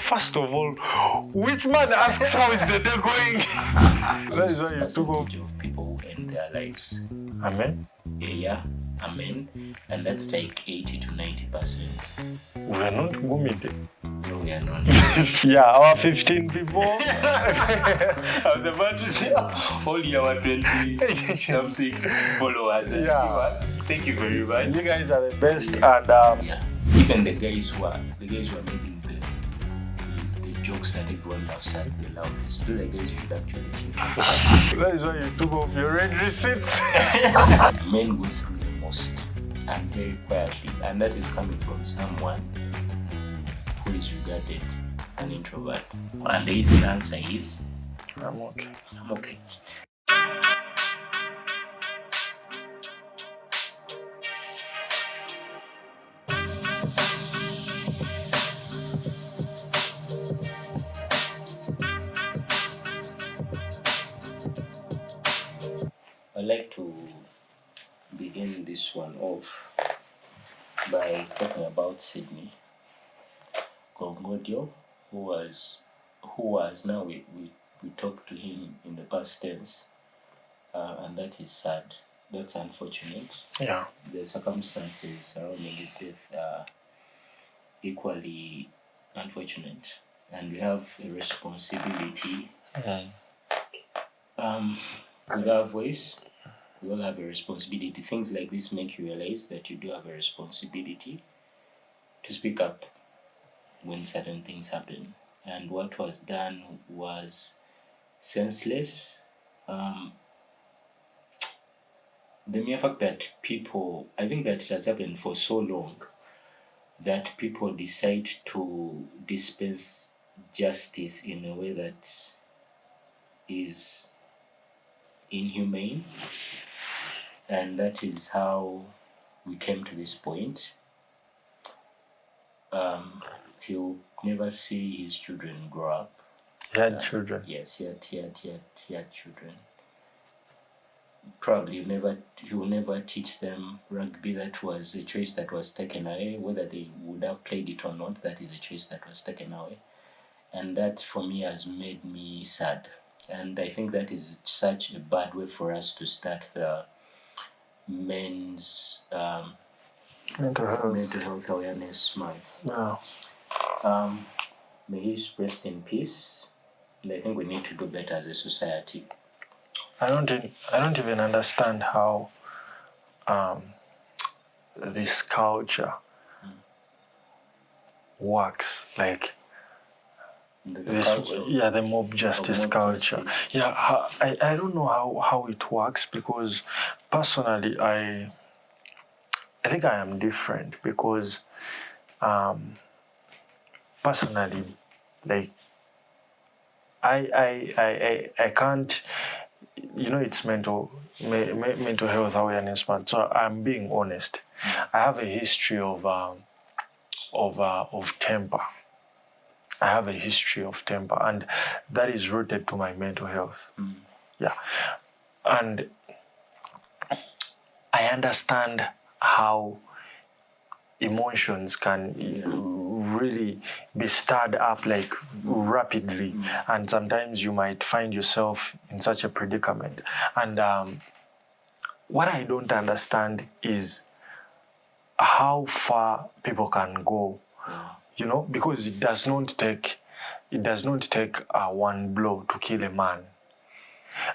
first of all, which man asks how is the day going? That is why you took off. Of people and their lives. Amen. Yeah, amen. And that's like 80 to 90%. We are not Gumite. No, we are not. Yeah, our 15 people. I was about to say only our 20 something followers and viewers. Thank you very much. You guys are the best, and yeah, even the guys who are making the jokes that everyone loves at the loudest. Do the guys you should actually check. That is why you took off your red receipts. Men go through the most and very quietly, and that is coming from someone who is regarded an introvert. And the easy answer is I'm okay. I'm okay. I'd like to begin this one off by talking about Sydney Gongodyo, who was now we talked to him in the past tense, and that is sad. That's unfortunate. Yeah. The circumstances surrounding his death are equally unfortunate, and we have a responsibility. With our voice, we all have a responsibility. Things like this make you realize that you do have a responsibility to speak up when certain things happen. And what was done was senseless. The mere fact that people, I think that it has happened for so long that people decide to dispense justice in a way that is inhumane, and that is how we came to this point. He'll never see his children grow up. He had children. Yes, he had children. Probably he will never teach them rugby. That was a choice that was taken away. Whether they would have played it or not, that is a choice that was taken away. And that for me has made me sad. And I think that is such a bad way for us to start the men's mental health awareness month. Yeah. May he rest in peace. And I think we need to do better as a society. I don't even understand how this culture works. Like the mob justice culture. Yeah, I don't know how it works, because personally I think I am different, because personally, like I can't, it's mental health awareness month, so I'm being honest. I have a history of temper. I have a history of temper, and that is rooted to my mental health. Yeah. And I understand how emotions can really be stirred up like rapidly, and sometimes you might find yourself in such a predicament. And what I don't understand is how far people can go. Because it does not take one blow to kill a man,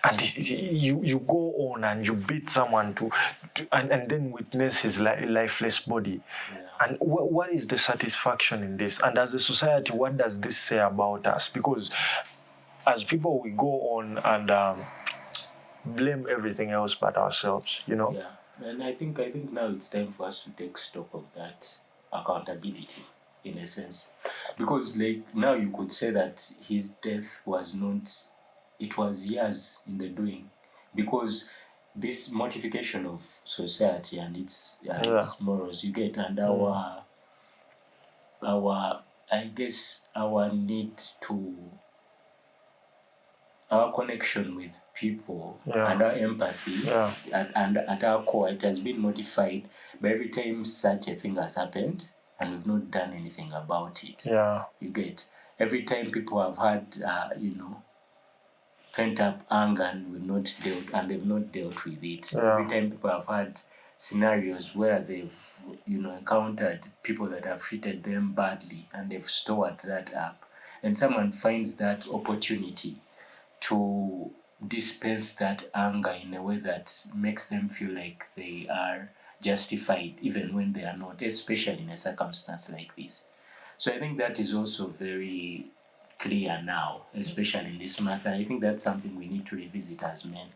and you go on and you beat someone and then witness his lifeless body. And what is the satisfaction in this? And as a society, what does this say about us? Because as people, we go on and blame everything else but ourselves. Yeah, and I think now it's time for us to take stock of that accountability, in a sense, because like now you could say that his death was not, it was years in the doing, because this mortification of society and its morals you get, and our I guess our need to, our connection with people and our empathy and at our core, it has been modified by every time such a thing has happened and we've not done anything about it. Yeah. You get. every time people have had, pent up anger and they've not dealt with it. Yeah. Every time people have had scenarios where they've encountered people that have treated them badly and they've stored that up, and someone finds that opportunity to dispense that anger in a way that makes them feel like they are justified even when they are not, especially in a circumstance like this. So I think that is also very clear now, especially in this matter. I think that's something we need to revisit as men,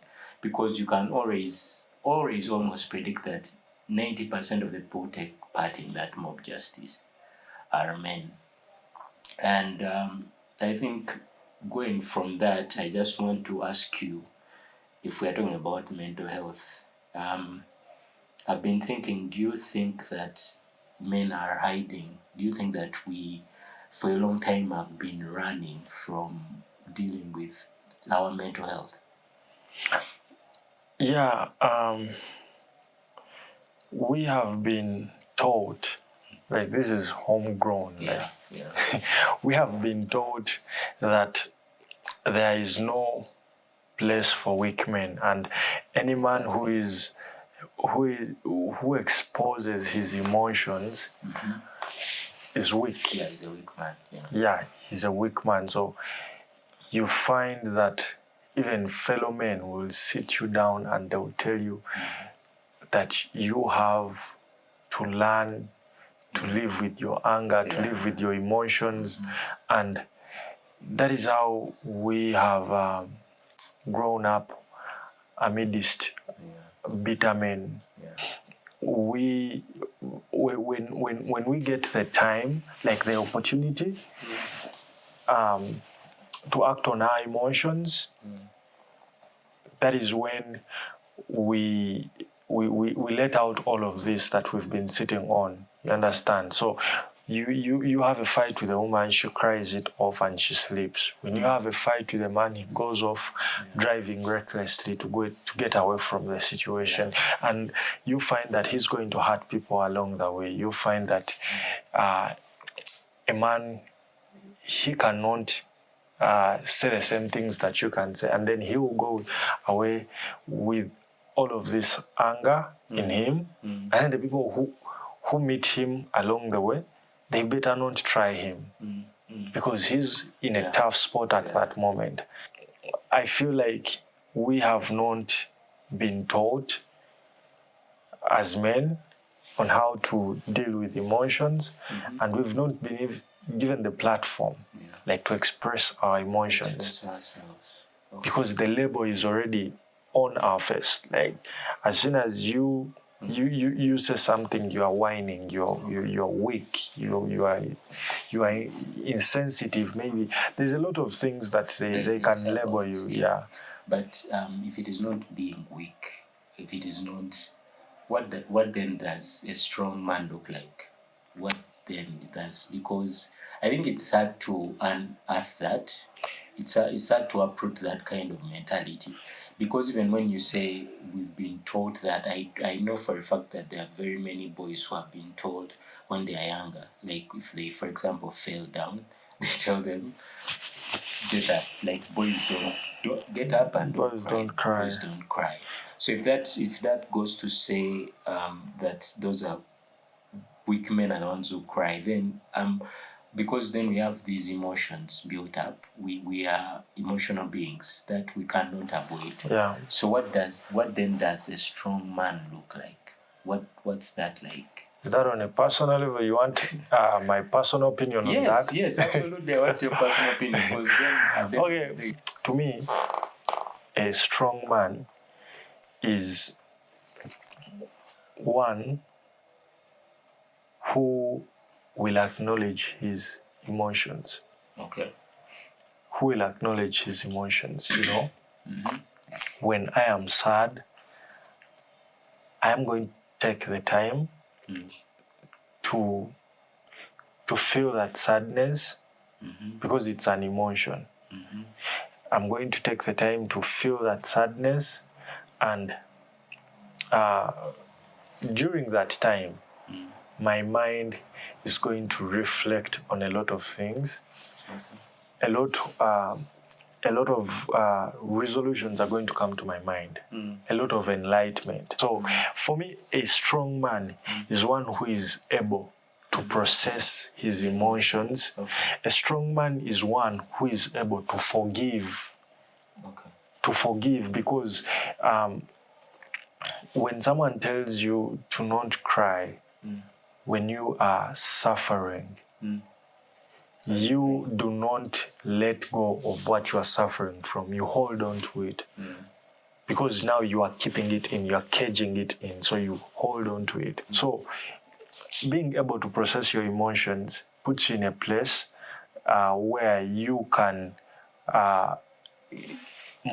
because you can always almost predict that 90% of the people who take part in that mob justice are men. And I think going from that, I just want to ask you, if we're talking about mental health, I've been thinking, do you think that men are hiding? Do you think that we, for a long time, have been running from dealing with our mental health? Yeah, we have been taught, like this is homegrown. Yeah. We have been taught that there is no place for weak men, and any man who exposes his emotions is weak. Yeah, he's a weak man. Yeah, he's a weak man. So you find that even fellow men will sit you down and they will tell you that you have to learn to live with your anger, to live with your emotions, and that is how we have grown up amidst bitter men. When we get the time, like the opportunity, to act on our emotions, that is when we let out all of this that we've been sitting on. You understand? So you have a fight with a woman, she cries it off and she sleeps. When you have a fight with a man, he goes off driving recklessly to get away from the situation. And you find that he's going to hurt people along the way. You find that a man, he cannot say the same things that you can say, and then he will go away with all of this anger in him, and the people who meet him along the way, they better not try him because he's in a tough spot at that moment. I feel like we have not been taught as men on how to deal with emotions, and we've not been given the platform like to express our emotions, because the label is already on our face. Like as soon as you say something, you are whining, you're weak, you are insensitive. Maybe there's a lot of things that they can label you. Yeah. But if it is not being weak, if it is not, what then does a strong man look like? What then does, because I think it's hard to unearth that. It's hard to uproot that kind of mentality, because even when you say we've been told that, I know for a fact that there are very many boys who have been told when they are younger, like if they, for example, fell down, they tell them, get up, like boys don't get up and Boys don't cry. Boys don't cry. So if that goes to say that those are weak men are the ones who cry, then because then we have these emotions built up. We are emotional beings that we cannot avoid. Yeah. So what then does a strong man look like? What's that like? Is that on a personal level? You want my personal opinion on that? Yes, absolutely. I want your personal opinion, because then okay, to me, a strong man is one who will acknowledge his emotions. Okay. Who will acknowledge his emotions, you know? When I am sad, I am going to take the time to feel that sadness, because it's an emotion. I'm going to take the time to feel that sadness, and during that time, my mind is going to reflect on a lot of things. A lot of resolutions are going to come to my mind. A lot of enlightenment. So for me, a strong man is one who is able to process his emotions. A strong man is one who is able to forgive. To forgive, because when someone tells you to not cry when you are suffering, you do not let go of what you are suffering from. You hold on to it. Because now you are keeping it in, you are caging it in, so you hold on to it. So being able to process your emotions puts you in a place where you can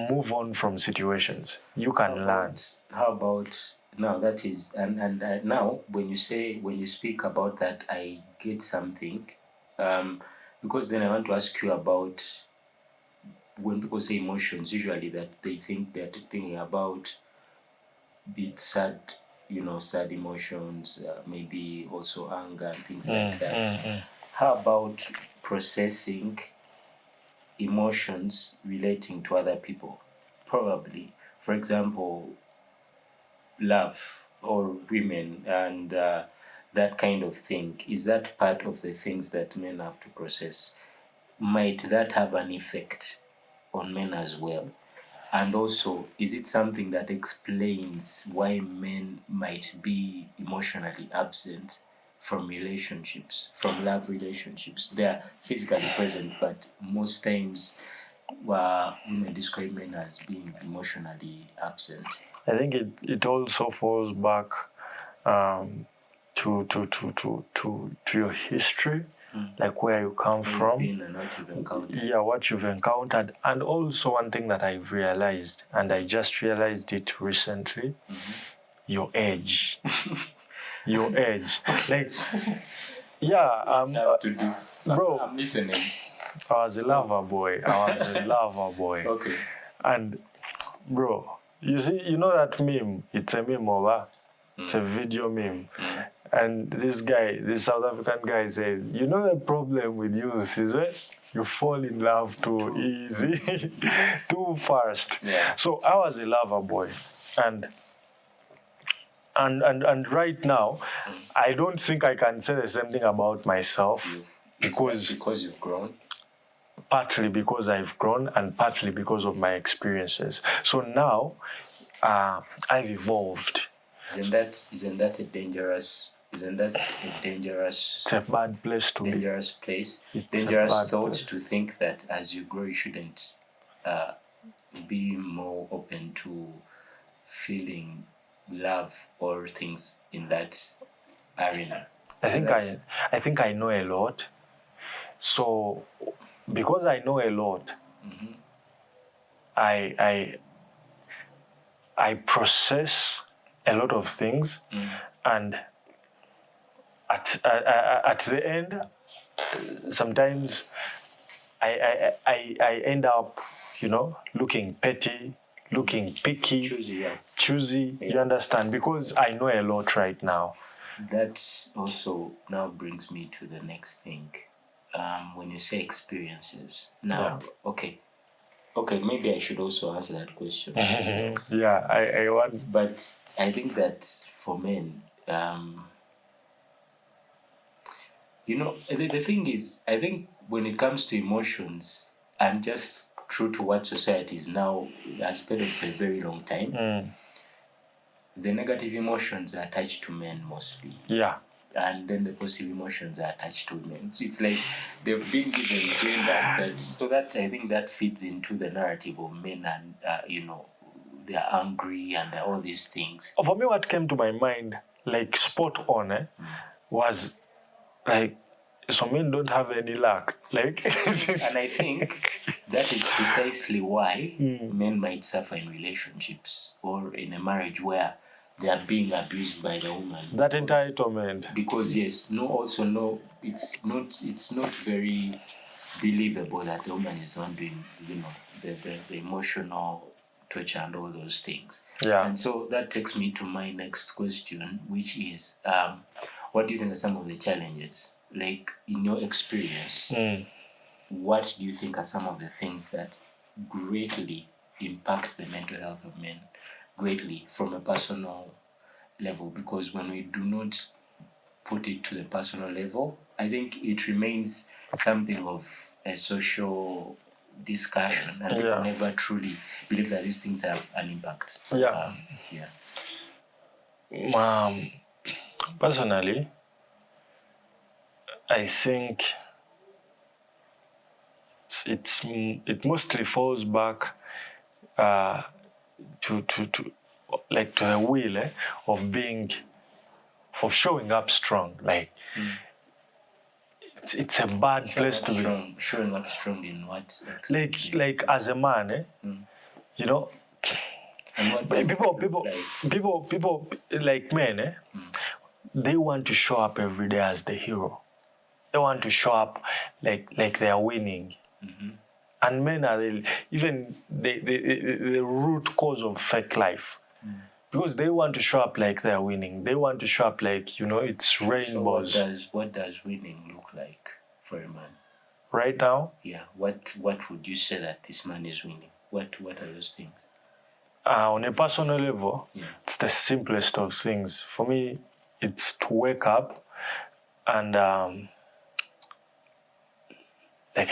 move on from situations. You can learn. How about now? That is, and now when you speak about that, I get something, because then I want to ask you about when people say emotions. Usually, that they think they're thinking about be sad, sad emotions, maybe also anger and things like that. How about processing emotions relating to other people? Probably, for example, love or women and that kind of thing. Is that part of the things that men have to process? Might that have an effect on men as well? And also, is it something that explains why men might be emotionally absent from relationships, from love relationships? They are physically present, but most times women describe men as being emotionally absent. I think it also falls back to your history, like where you come from. And what you've encountered. Yeah, what you've encountered. And also one thing that I've realized, and I just realized it recently, your age. Your age. Like, yeah, bro, I'm listening. I was a lover boy. Okay. And bro, you know that meme? It's a meme over. It's a video meme. And this South African guy says, you know the problem with you is that you fall in love too easy, too fast. Yeah. So I was a lover boy. And right now, I don't think I can say the same thing about myself. Because you've grown? Partly because I've grown and partly because of my experiences. So now, I've evolved. Isn't that a dangerous? It's a bad place to dangerous be. Place. It's dangerous thought to think that as you grow, you shouldn't be more open to feeling love or things in that arena. I think I know a lot. So because I know a lot, I process a lot of things, and at the end, sometimes I end up, looking petty, looking picky, choosy. You understand? Because I know a lot right now. That also now brings me to the next thing. When you say experiences, now, okay, maybe I should also answer that question. Yeah, I want. But I think that for men, the thing is, I think when it comes to emotions, I'm just true to what society is now has peddled for a very long time. The negative emotions are attached to men mostly. Yeah. And then the positive emotions are attached to women. So it's like they've been given genders that, so that I think that fits into the narrative of men, and they're angry and all these things. For me, what came to my mind, like spot on, was like, so men don't have any luck. Like, and I think that is precisely why men might suffer in relationships or in a marriage where they are being abused by the woman. That entitlement. Because it's not very believable that the woman is not doing, the emotional torture and all those things. Yeah. And so that takes me to my next question, which is, what do you think are some of the challenges? Like, in your experience, what do you think are some of the things that greatly impact the mental health of men, greatly from a personal level? Because when we do not put it to the personal level, I think it remains something of a social discussion, and people never truly believe that these things have an impact. Personally, I think it mostly falls back to the will of showing up strong. Like it's a bad place to be. Showing up strong in what? Like as a man, you know. And what people like men, they want to show up every day as the hero. They want to show up like they are winning. And men are even the root cause of fake life. Because they want to show up like they are winning. They want to show up like, it's rainbows. So what does winning look like for a man? Right now? Yeah. What would you say that this man is winning? What are those things? On a personal level, it's the simplest of things. For me, it's to wake up and I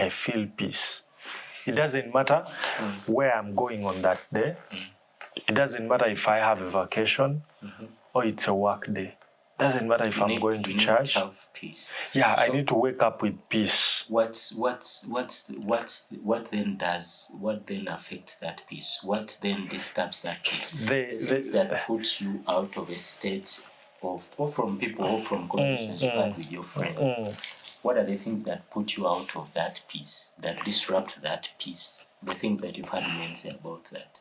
feel peace. It doesn't matter where I'm going on that day. It doesn't matter if I have a vacation or it's a work day. It doesn't matter if I'm going to church. Have peace. Yeah, so I need to wake up with peace. What then affects that peace? What then disturbs that peace? The things that puts you out of a state of, or from people, or from conversations you had with your friends. What are the things that put you out of that peace, that disrupt that peace? The things that you've had men say about that.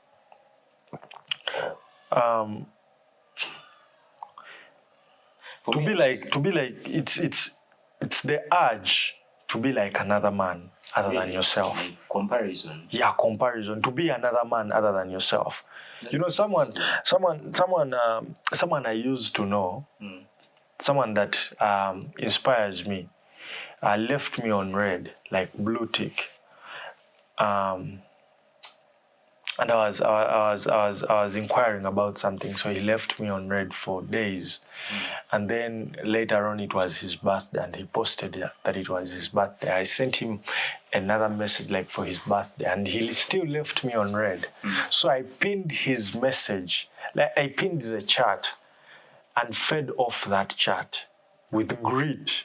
To be like it's the urge to be like another man other than yourself. Like comparison. Yeah, comparison. To be another man other than yourself. Someone I used to know, someone that inspires me, left me on red, like blue tick. And I was inquiring about something, so he left me on red for days. And then later on, it was his birthday, and he posted that it was his birthday. I sent him another message like for his birthday, and he still left me on red. So I pinned his message, I pinned the chat, and fed off that chat with grit,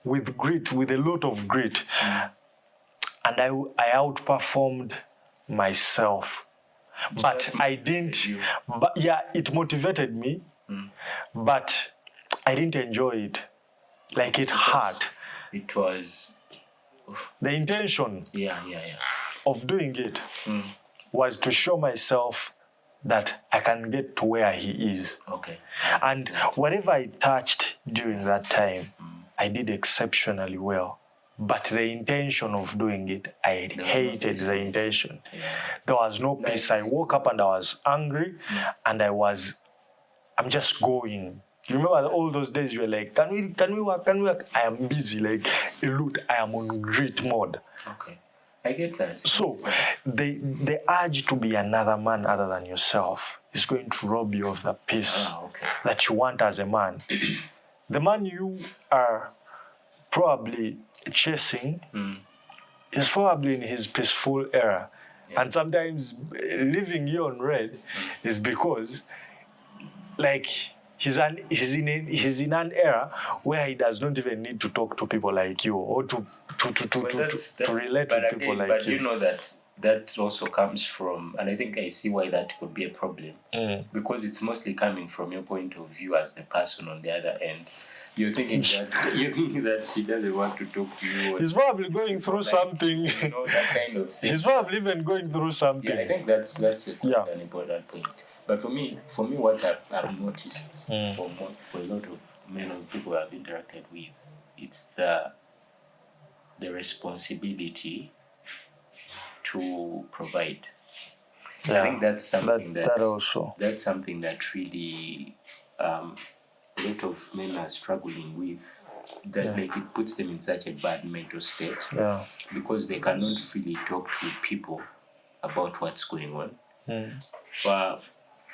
with a lot of grit, and I outperformed myself, but I didn't. But it motivated me, but I didn't enjoy it. Like it hurt. It was the intention. Of doing it was to show myself that I can get to where he is. Okay. And whatever I touched during that time, I did exceptionally well. But the intention of doing it, I hated the intention. There was no peace. I woke up and I was angry, and I'm just going. You remember all those days you were like, can we work? I am busy, like a lot. I am on great mode. Okay. I get that. So the urge to be another man other than yourself is going to rob you of the peace that you want as a man. The man you are probably chasing is probably in his peaceful era. And sometimes leaving you on red is because he's in an era where he does not even need to talk to people like you or to relate to people like you. But you know that also comes from, and I think I see why that could be a problem, because it's mostly coming from your point of view as the person on the other end. You're thinking that he doesn't want to talk to you. He's probably going through something. That kind of thing. He's probably even going through something. Yeah, I think that's an important point. But for me, what I've noticed for a lot of men or people I've interacted with, it's the responsibility to provide. I think that's something that's something that really a lot of men are struggling with, that like it puts them in such a bad mental state because they cannot freely talk to people about what's going on.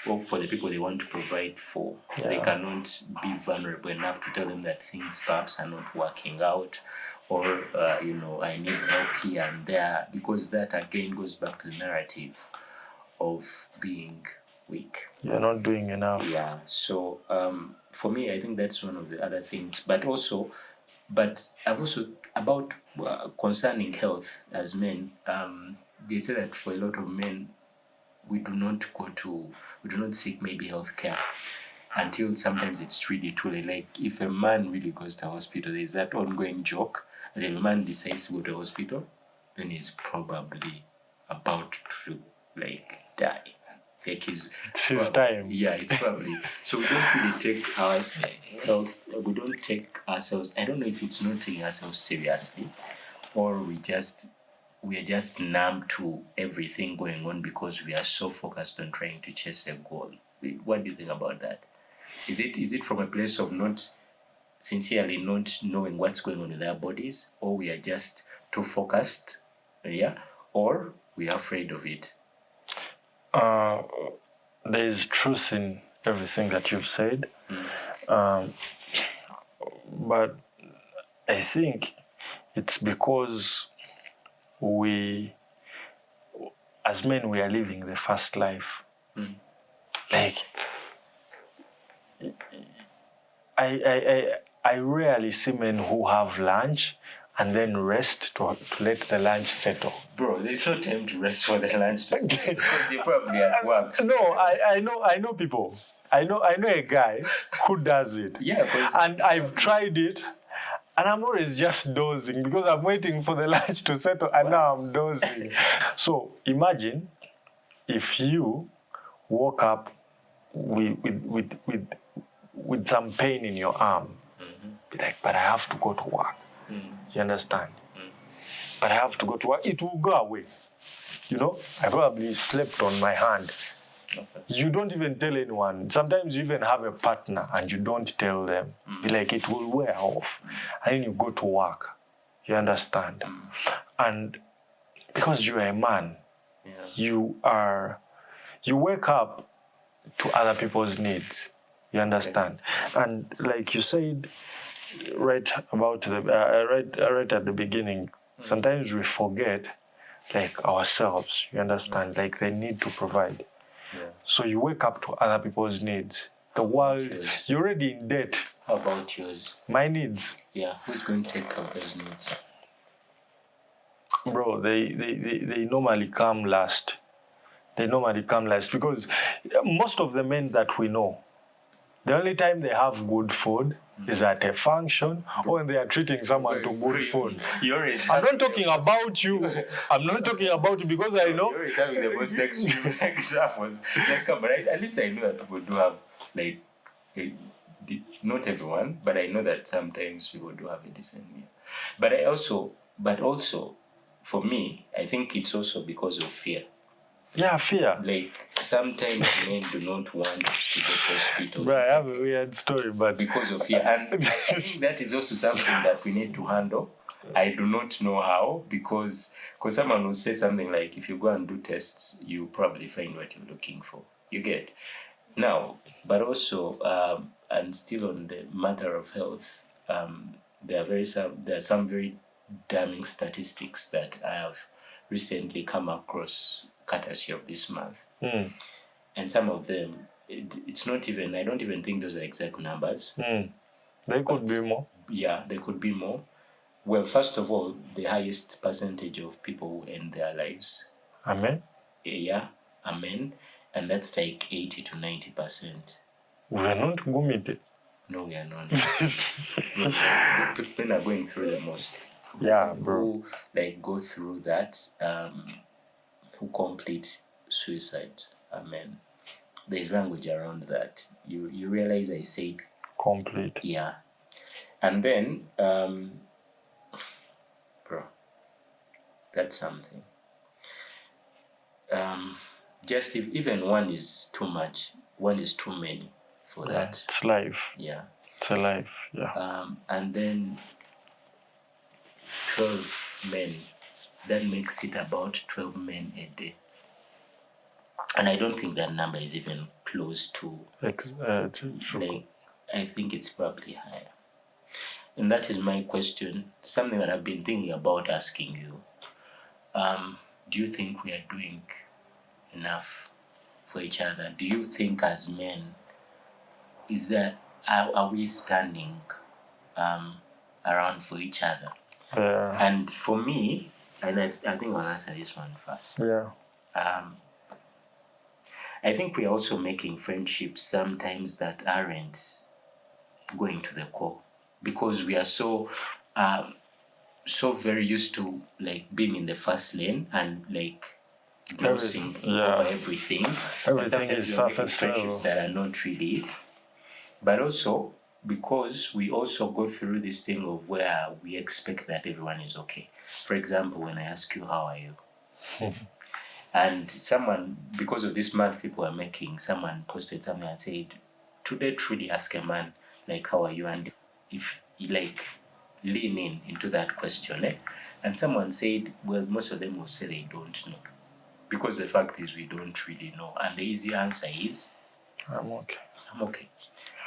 Or for the people they want to provide for, they cannot be vulnerable enough to tell them that things perhaps are not working out, or I need help here and there, because that again goes back to the narrative of being weak. You're not doing enough. Yeah. So for me, I think that's one of the other things. But I've also about concerning health as men. They say that for a lot of men, we do not seek maybe healthcare until sometimes it's really too late. Like if a man really goes to hospital, there's that ongoing joke that if a man decides to go to hospital, then he's probably about to like die. Like it's his time. Yeah, it's probably. So we don't really take our health. We don't take ourselves. I don't know if it's not taking ourselves seriously, or we are just numb to everything going on because we are so focused on trying to chase a goal. What do you think about that? Is it from a place of not sincerely not knowing what's going on in our bodies, or we are just too focused, or we are afraid of it? There is truth in everything that you've said, but I think it's because we, as men, we are living the fast life. Like, I rarely see men who have lunch and then rest to let the lunch settle. Bro, there's no time to rest for the lunch to settle because you're probably at work. No, I know people. I know a guy who does it. Yeah, and I've tried it. And I'm always just dozing because I'm waiting for the lunch to settle, and now I'm dozing. So imagine if you woke up with some pain in your arm. Be like, but I have to go to work. You understand? But I have to go to work. It will go away. I probably slept on my hand. Okay. You don't even tell anyone. Sometimes you even have a partner and you don't tell them. Be like, it will wear off. And then you go to work. You understand? And because you are a man, you wake up to other people's needs. You understand? Okay. And like you said, right about right at the beginning, sometimes we forget like ourselves. You understand? Like they need to provide. Yeah. So you wake up to other people's needs. The world, you're already in debt. How about yours? My needs. Yeah, who's going to take care of those needs? Bro, they normally come last. They normally come last because most of the men that we know, the only time they have good food is at a function or when they are treating someone to good food. I'm not talking about you. I'm not talking about you because I know. You're always having the most extreme examples. But at least I know that people do have, not everyone, but I know that sometimes people do have a decent meal. But also, for me, I think it's also because of fear. Yeah, fear. Like, sometimes men do not want to go to hospital. Bro, I have a weird story, but... Because of fear. And I think that is also something that we need to handle. I do not know how, because someone will say something like, if you go and do tests, you probably find what you're looking for. You get? Now, but also, and still on the matter of health, there are some very damning statistics that I have recently come across, courtesy of this month. And some of them, it's not even, I don't even think those are exact numbers. They could be more. Yeah, they could be more. Well, first of all, the highest percentage of people who end their lives. Amen. Yeah, amen. And that's like 80 to 90%. We are not gumite. No, we are not. People are going through the most. Yeah, bro. Who go through that, who complete suicide. Amen. There's language around that. You realize I said complete. Yeah. And then, bro, that's something. Just if even one is too much, one is too many for that. It's life. Yeah. It's a life, yeah. And then 12 men. That makes it about 12 men a day. And I don't think that number is even close to, like, I think it's probably higher. And that is my question, something that I've been thinking about asking you. Do you think we are doing enough for each other? Do you think as men, are we standing around for each other? Yeah. And for me, and I think I'll answer this one first. Yeah. I think we are also making friendships sometimes that aren't going to the core, because we are so very used to like being in the first lane and like glossing over everything. Everything is surface level. Friendships that are not really, but also because we also go through this thing of where we expect that everyone is okay. For example, when I ask you, how are you? And someone, because of this math people are making, someone posted something and said, today truly ask a man, like, how are you? And if you like lean into that question, and someone said, well, most of them will say they don't know. Because the fact is we don't really know. And the easy answer is, I'm okay. I'm okay.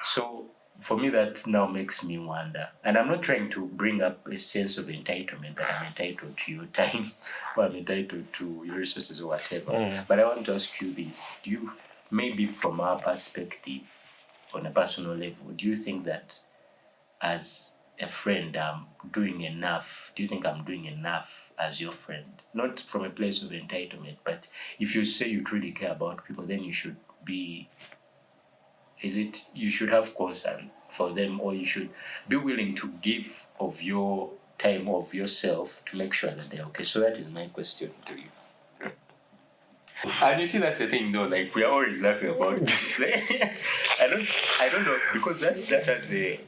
So for me, that now makes me wonder. And I'm not trying to bring up a sense of entitlement, that I'm entitled to your time or I'm entitled to your resources or whatever. But I want to ask you this. Do you, maybe from our perspective, on a personal level, do you think that as a friend, I'm doing enough? Do you think I'm doing enough as your friend? Not from a place of entitlement, but if you say you truly care about people, then you should be, you should have concern for them, or you should be willing to give of your time, of yourself, to make sure that they're okay. So that is my question to you. And you see, that's the thing though, like we are always laughing about this. I don't know, because that has it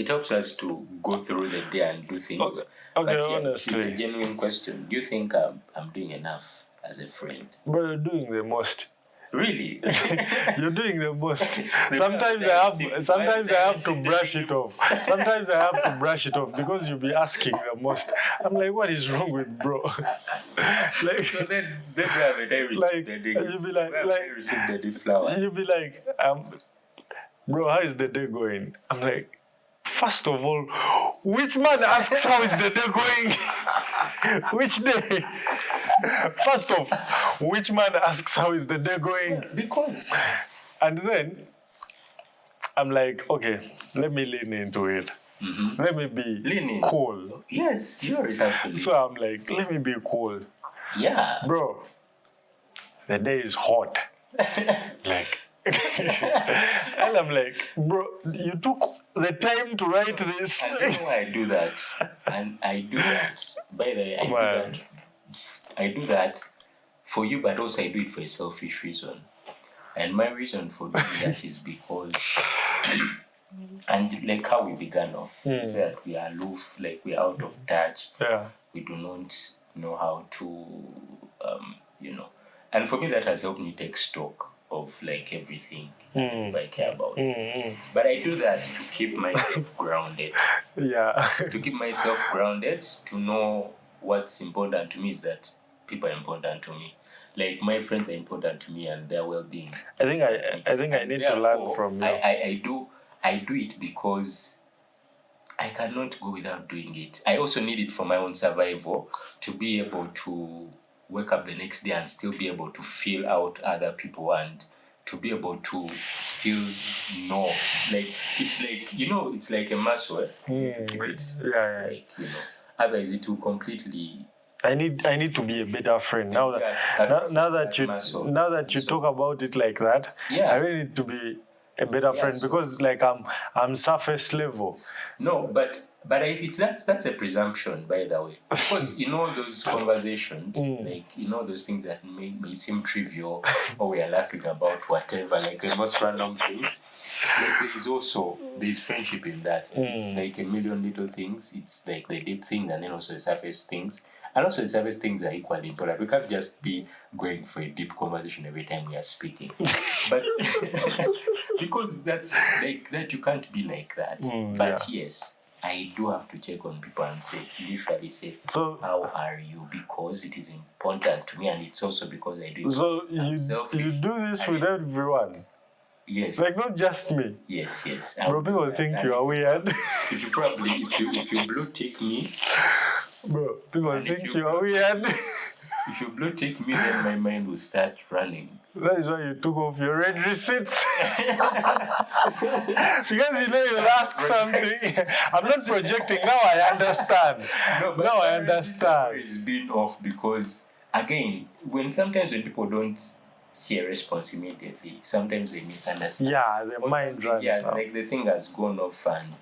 helps us to go through the day and do things. Okay, but honestly, it's a genuine question. Do you think I'm doing enough as a friend? But you're doing the most. Really? You're doing the most. Sometimes I have to brush it off. Sometimes I have to brush it off because you'll be asking the most. I'm like, what is wrong with bro? Like, so then we have a day like, you'll be like the flower. You'll be like, bro, how is the day going? I'm like, first of all, which man asks how is the day going? Which day? First off, which man asks how is the day going? Because. And then I'm like, okay, let me lean into it. Mm-hmm. Let me be cool. Yes, you always have to lean. So I'm like, let me be cool. Yeah. Bro, the day is hot. Like, and I'm like, bro, you took the time to write this. I don't know why I do that. And I do that. By the way, I do that for you, but also I do it for a selfish reason. And my reason for doing that is because, and like how we began off, is that we are aloof, like we are out of touch. Yeah. We do not know how to, And for me, that has helped me take stock of like everything I care about. But I do that to keep myself grounded. Yeah. To keep myself grounded, to know what's important to me is that people are important to me. Like my friends are important to me and their well-being. I think I need to learn from you. I do it because I cannot go without doing it. I also need it for my own survival, to be able to wake up the next day and still be able to feel out other people and to be able to still know. Like, it's like, it's like a muscle. Yeah. Like, otherwise it will completely... I need to be a better friend. Now that you talk about it like that, I really need to be a better friend because like I'm surface level. No, but But that's a presumption, by the way, because in all those conversations, like in all those things that may seem trivial, or we are laughing about whatever, like the most random things. Like there's friendship in that. It's like a million little things. It's like the deep things and then also the surface things. And also the surface things are equally important. We can't just be going for a deep conversation every time we are speaking. But because that's like that, you can't be like that. But yes, I do have to check on people and literally say, So how are you? Because it is important to me, and it's also because I do it. So you do this with everyone? Yes. Like not just me. Yes. Bro, people think you are weird. If you blue tick me, bro, people think you are weird. If you blue tick me, then my mind will start running. That is why you took off your red receipts. Because you'll ask something. I'm not projecting. Now I understand. Now I understand. It's been off because, again, sometimes when people don't see a response immediately, sometimes they misunderstand. Yeah, their mind runs out. Like the thing has gone off and,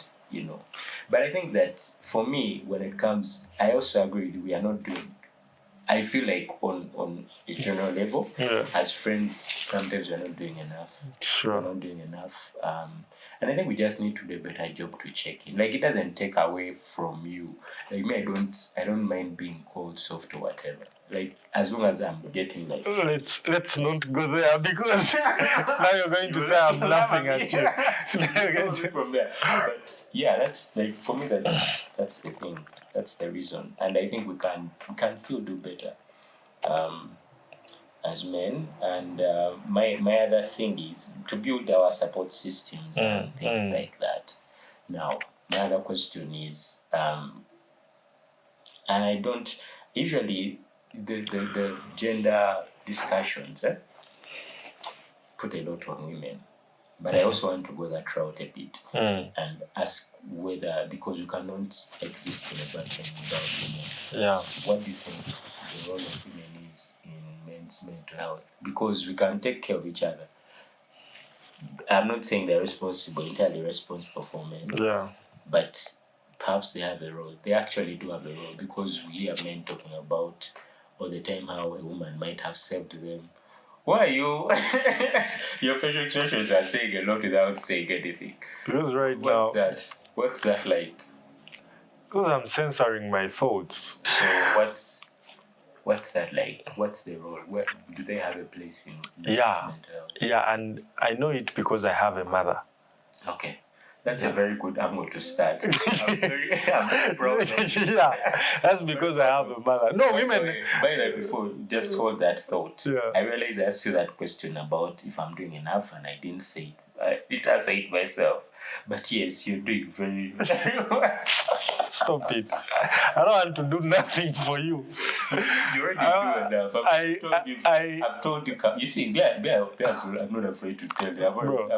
But I think that for me, when it comes, I also agree that we are not doing. I feel like on a general level, as friends, sometimes we're not doing enough. Sure. We're not doing enough. And I think we just need to do a better job to check in. Like, it doesn't take away from you. Like me, I don't mind being called soft or whatever. Like, as long as I'm getting like... Let's not go there because now you're going to say I'm laughing at you. From there. But yeah, that's like, for me, that's the thing. That's the reason. And I think we can still do better as men. And my other thing is to build our support systems and things like that. Now, my other question is, and I don't, usually the gender discussions put a lot on women. But I also want to go that route a bit and ask whether, because you cannot exist in a vacuum without women. Yeah. What do you think the role of women is in men's mental health? Because we can take care of each other. I'm not saying they're entirely responsible for men. Yeah. But perhaps they have a role. They actually do have a role, because we hear men talking about all the time how a woman might have saved them. Why are you? Your facial expressions are saying a lot without saying anything. Because What's that like? Because I'm censoring my thoughts. So what's that like? What's the role? Where do they have a place in mental health? Yeah, and I know it because I have a mother. Okay. That's a very good angle to start. I'm very proud of you. Yeah, that's because I have a mother. No, women... By the way, before, just hold that thought. Yeah. I realized I asked you that question about if I'm doing enough, and I didn't say it. I didn't say it myself. But yes, you're doing very well. Stop it. I don't want to do nothing for you. You already do enough. I've told you. You see, I'm not afraid to tell you. I've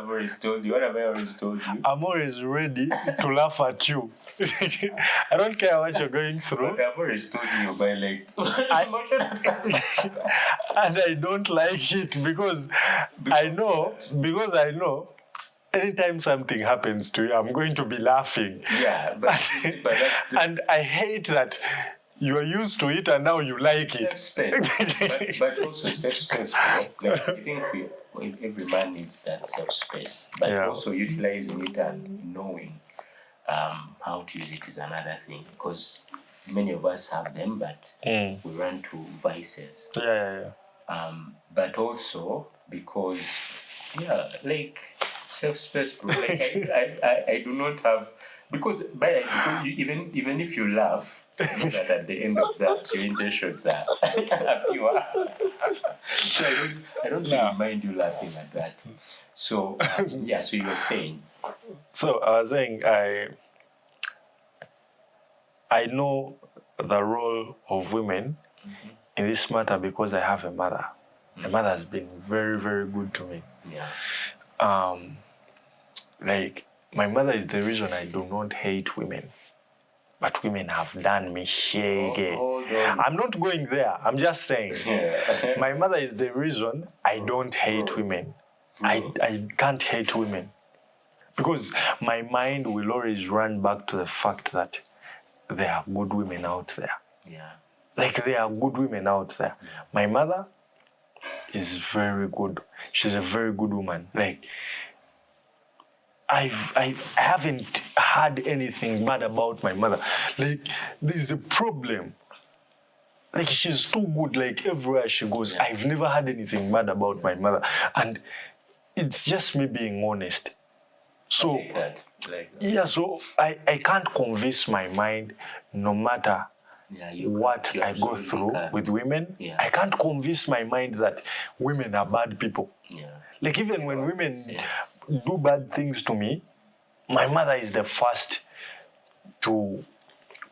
already told you. What have I always told you? I'm always ready to laugh at you. I don't care what you're going through. But I've always told you by like... And I don't like it because I know anytime something happens to you, I'm going to be laughing. Yeah, but and I hate that you are used to it and now you like it. Space. but also safe space. Like, I think every man needs that safe space. But also utilizing it and knowing how to use it is another thing. Because many of us have them, but we run to vices. But also because, like... self-space, bro. Like I do not have, because even if you laugh, you know that at the end of that your intentions are pure. So I don't really mind you laughing at that. So so you were saying. So I was saying I know the role of women in this matter because I have a mother. My mother has been very, very good to me. Yeah. Like, my mother is the reason I do not hate women. But women have done me shege. I'm not going there. I'm just saying. My mother is the reason I don't hate women. I can't hate women. because my mind will always run back to the fact that there are good women out there. Yeah. Like, there are good women out there. My mother is very good. She's a very good woman. Like, I haven't heard anything bad about my mother. Like, there's a problem. Like, she's too good. Like, everywhere she goes, I've never heard anything bad about my mother. And it's just me being honest. So, yeah, so I can't convince my mind, no matter what I go through with women. I can't convince my mind that women are bad people. Like, even when women do bad things to me, my mother is the first to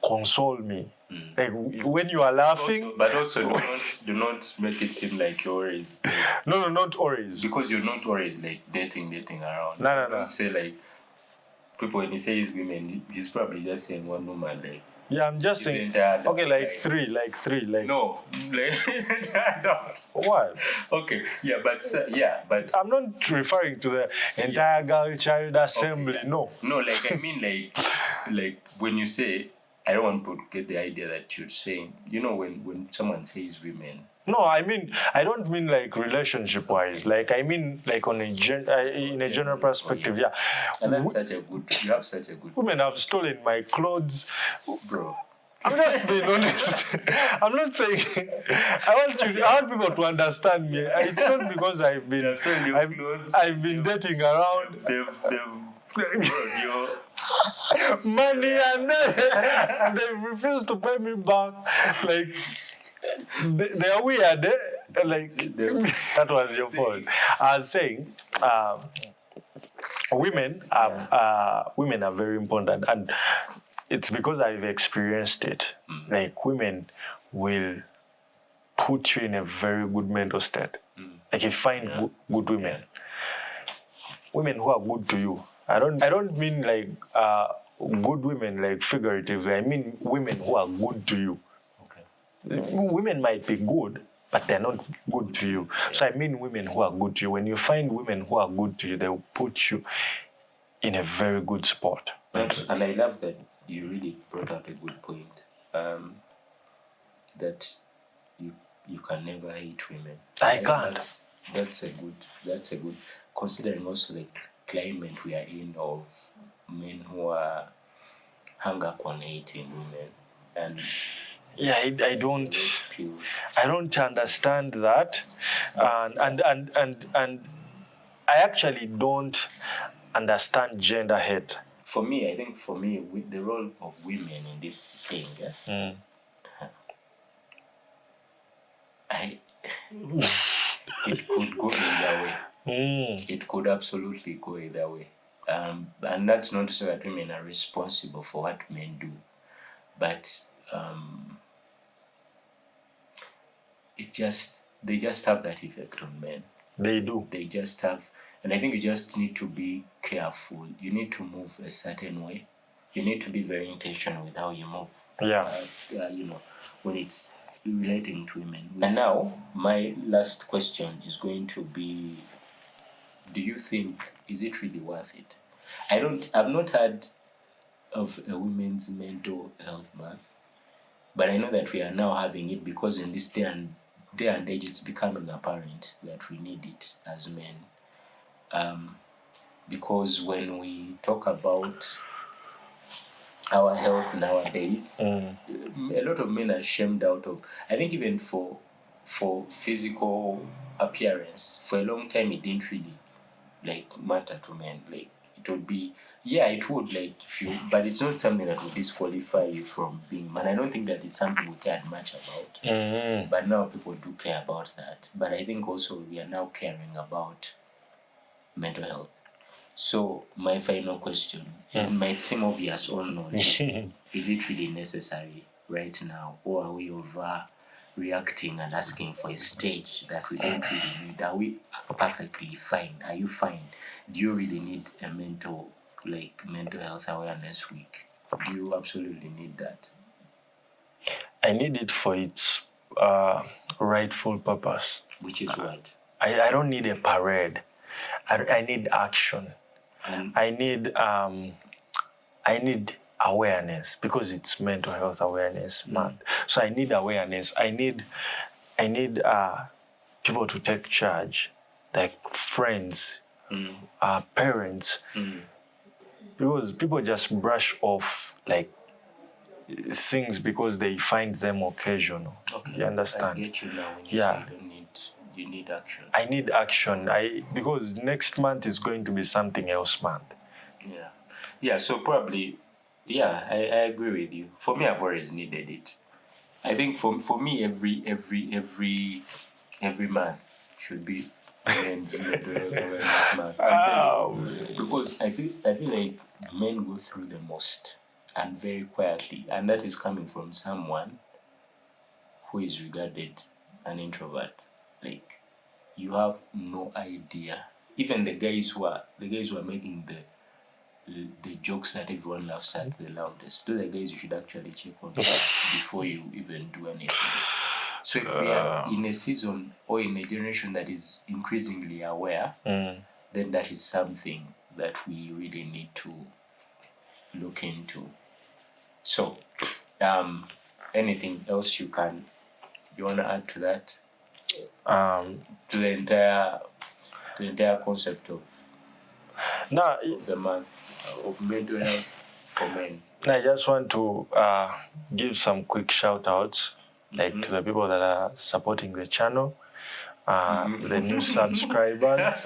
console me. Like, when you are laughing, but also do not make it seem like you're always no, not always, because you're not always like dating around. No. Don't say like people when he says women, he's probably just saying one woman. Like, yeah, I'm just saying. Okay, like three. No, like no. What? Okay, but I'm not referring to the entire girl child assembly. Okay. No, like I mean, like when you say, I don't want people to get the idea that you're saying, when someone says women. No, I mean, I don't mean like relationship-wise. Like, I mean like on in a general perspective. Yeah. And that's you have such a good. Women have stolen my clothes, bro. I'm just being honest. I'm not saying. I want people to understand me. It's not because I've been dating around. They've your money and they refuse to pay me back. Like, they are weird. Like, that was your fault. I was saying, women are very important, and it's because I've experienced it. Like, women will put you in a very good mental state. Like, you find good women. Women who are good to you. I don't mean like good women like figuratively. I mean women who are good to you. Okay. Women might be good, but they're not good to you. So I mean women who are good to you. When you find women who are good to you, they will put you in a very good spot. And I love that you really brought out a good point. That you can never hate women. I can't. That's a good, considering also the climate we are in of men who are hung up on hating women. And yeah, I don't understand that, and I actually don't understand gender hate. For me, I think with the role of women in this thing, it could go either way. It could absolutely go either way. And that's not to say that women are responsible for what men do, but they just have that effect on men. They do. They just have, and I think you just need to be careful. You need to move a certain way. You need to be very intentional with how you move. Yeah. When it's relating to women. And now, my last question is going to be: do you think is it really worth it? I've not heard of a women's mental health month, but I know that we are now having it because in this day and age it's becoming apparent that we need it as men. Because when we talk about our health nowadays, a lot of men are shamed out of, I think even for physical appearance, for a long time it didn't really matter to men. Like, it would be, it would, but it's not something that would disqualify you from being man. I don't think that it's something we cared much about. But now people do care about that. But I think also we are now caring about mental health. So my final question, it might seem obvious or not, is it really necessary right now, or are we overreacting and asking for a stage that we don't really need? Are we perfectly fine? Are you fine? Do you really need a mental health awareness week? Do you absolutely need that? I need it for its rightful purpose. Which is what? I don't need a parade. I need action. And I need awareness because it's mental health awareness month. So I need awareness. I need people to take charge, like friends, parents, because people just brush off like things because they find them occasional. okay, You understand? I get you now when you Yeah. say you need action. I need action. Because next month is going to be something else month. Yeah. Yeah, so probably, yeah, I agree with you. For me, I've always needed it. I think for me, every man should be men's mental health awareness month. Because I feel like men go through the most and very quietly, and that is coming from someone who is regarded an introvert. Like, you have no idea. Even the guys who are making the jokes that everyone laughs at the loudest, those are guys you should actually check on before you even do anything. So if we are in a season or in a generation that is increasingly aware, then that is something that we really need to look into. So, anything else you want to add to that? To the entire concept of the month of mental health for men. I just want to give some quick shout outs to the people that are supporting the channel, the new subscribers.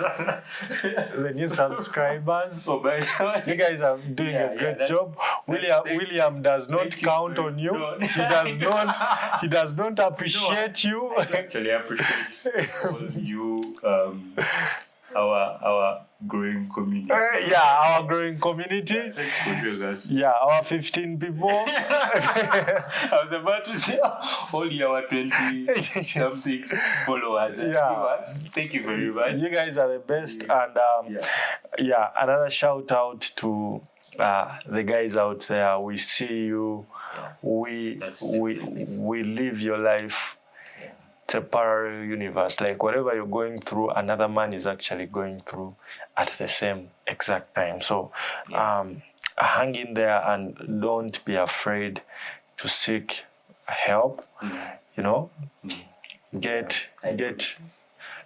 You guys are doing a great job. William does not count on you. He does not appreciate you. I actually appreciate all you, our growing community. Our growing community. Thanks for joining us. Our 15 people. I was about to say only our 20-something followers and viewers. Thank you very much. You guys are the best. And another shout out to the guys out there. We see you. We live your life. It's a parallel universe. Like whatever you're going through, another man is actually going through at the same exact time. So hang in there and don't be afraid to seek help. Get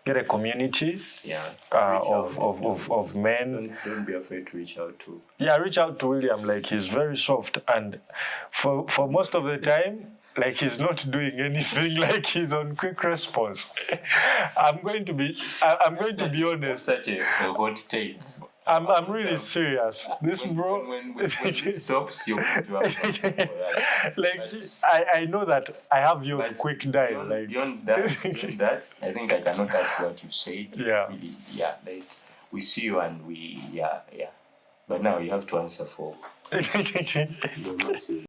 a community of men. Don't be afraid to reach out to. Reach out to William. Like he's very soft, and for most of the time, like he's not doing anything. Like he's on quick response. I'm going to be honest. Such a hot take. I'm really serious. This bro. When it stops, you have like I know that I have your quick dial. Beyond that, I think I cannot add to what you said. Really, like we see you and we. But now you have to answer for.